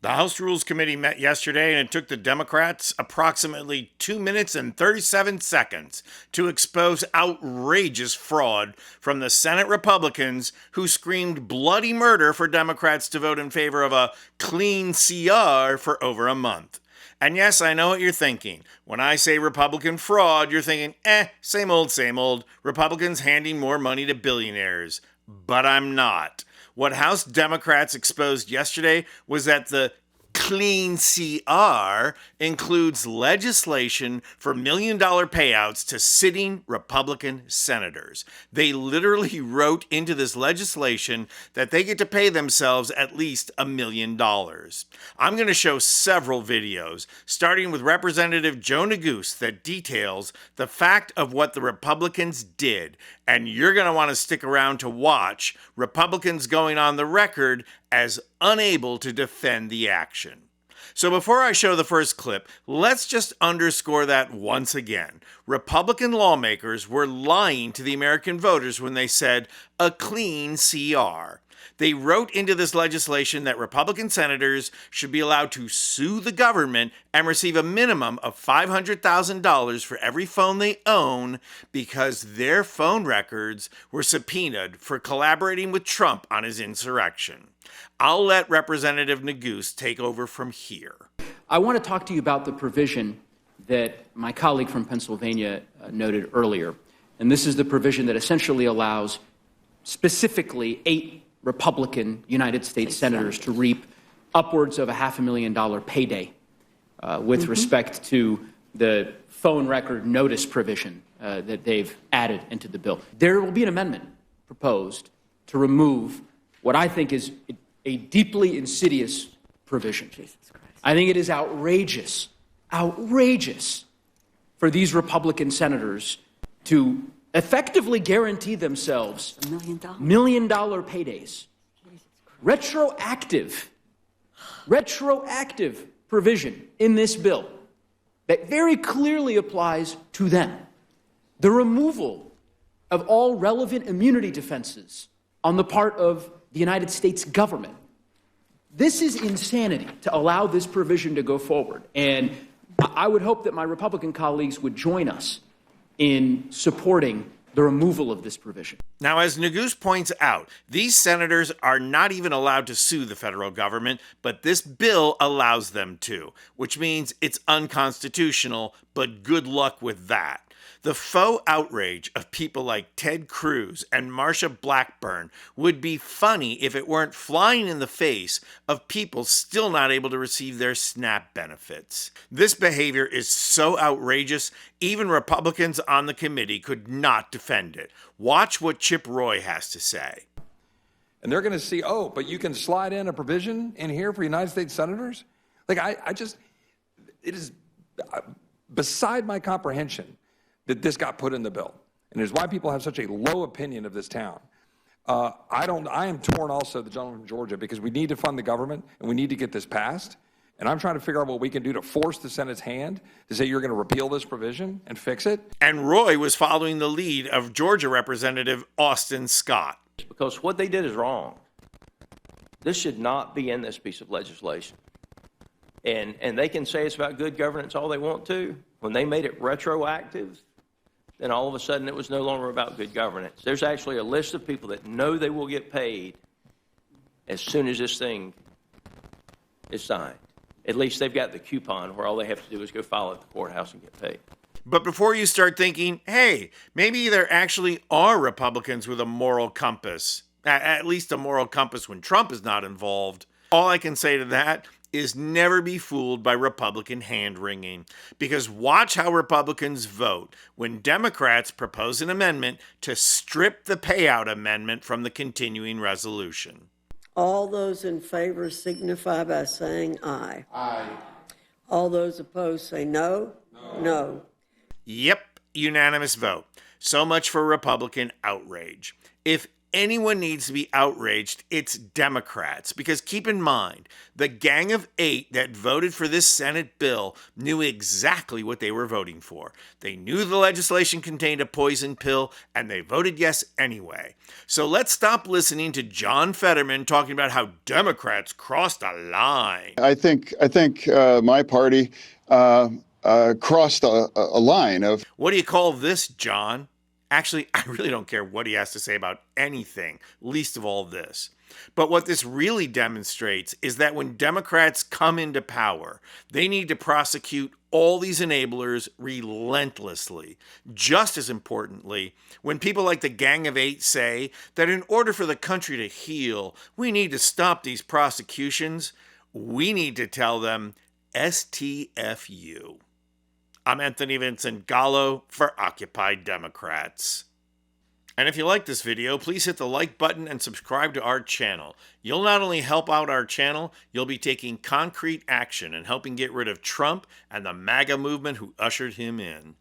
The House Rules Committee met yesterday, and it took the Democrats approximately 2 minutes and 37 seconds to expose outrageous fraud from the Senate Republicans who screamed bloody murder for Democrats to vote in favor of a clean CR for over a month. And yes, I know what you're thinking. When I say Republican fraud, you're thinking, same old, Republicans handing more money to billionaires. But I'm not. What House Democrats exposed yesterday was that the Clean CR includes legislation for million-dollar payouts to sitting Republican senators. They literally wrote into this legislation that they get to pay themselves at least $1 million. I'm going to show several videos, starting with Representative Joe Neguse, that details the fact of what the Republicans did. And you're going to want to stick around to watch Republicans going on the record as unable to defend the action. So before I show the first clip, let's just underscore that once again. Republican lawmakers were lying to the American voters when they said a clean CR. They wrote into this legislation that Republican senators should be allowed to sue the government and receive a minimum of $500,000 for every phone they own because their phone records were subpoenaed for collaborating with Trump on his insurrection. I'll let Representative Neguse take over from here. I want to talk to you about the provision that my colleague from Pennsylvania noted earlier. And this is the provision that essentially allows specifically 8 Republican United States senators to reap upwards of a $500,000 payday with respect to the phone record notice provision that they've added into the bill. There will be an amendment proposed to remove what I think is a deeply insidious provision. I think it is outrageous for these Republican senators to effectively guarantee themselves $1 million paydays. Retroactive provision in this bill that very clearly applies to them. The removal of all relevant immunity defenses on the part of the United States government. This is insanity to allow this provision to go forward. And I would hope that my Republican colleagues would join us in supporting the removal of this provision. Now, as Neguse points out, these senators are not even allowed to sue the federal government, but this bill allows them to, which means it's unconstitutional, but good luck with that. The faux outrage of people like Ted Cruz and Marsha Blackburn would be funny if it weren't flying in the face of people still not able to receive their SNAP benefits. This behavior is so outrageous, even Republicans on the committee could not defend it. Watch what Chip Roy has to say. And they're going to see, but you can slide in a provision in here for United States senators? Like, it is beside my comprehension that this got put in the bill. And it's why people have such a low opinion of this town. I am torn also, the gentleman from Georgia, because we need to fund the government and we need to get this passed. And I'm trying to figure out what we can do to force the Senate's hand to say you're going to repeal this provision and fix it. And Roy was following the lead of Georgia Representative Austin Scott. Because what they did is wrong. This should not be in this piece of legislation. And they can say it's about good governance all they want to. When they made it retroactive, then all of a sudden it was no longer about good governance. There's actually a list of people that know they will get paid as soon as this thing is signed. At least they've got the coupon where all they have to do is go file at the courthouse and get paid. But before you start thinking, hey, maybe there actually are Republicans with a moral compass, at least a moral compass when Trump is not involved, all I can say to that is never be fooled by Republican hand-wringing. Because watch how Republicans vote when Democrats propose an amendment to strip the payout amendment from the continuing resolution. All those in favor signify by saying aye. Aye. All those opposed say no. No. Yep, unanimous vote. So much for Republican outrage. If anyone needs to be outraged, it's Democrats. Because keep in mind, the Gang of Eight that voted for this Senate bill knew exactly what they were voting for. They knew the legislation contained a poison pill, and they voted yes anyway. So let's stop listening to John Fetterman talking about how Democrats crossed a line. I think my party crossed a line of. What do you call this, John? Actually, I really don't care what he has to say about anything, least of all this. But what this really demonstrates is that when Democrats come into power, they need to prosecute all these enablers relentlessly. Just as importantly, when people like the Gang of Eight say that in order for the country to heal, we need to stop these prosecutions, we need to tell them STFU. I'm Anthony Vincent Gallo for Occupy Democrats. And if you like this video, please hit the like button and subscribe to our channel. You'll not only help out our channel, you'll be taking concrete action and helping get rid of Trump and the MAGA movement who ushered him in.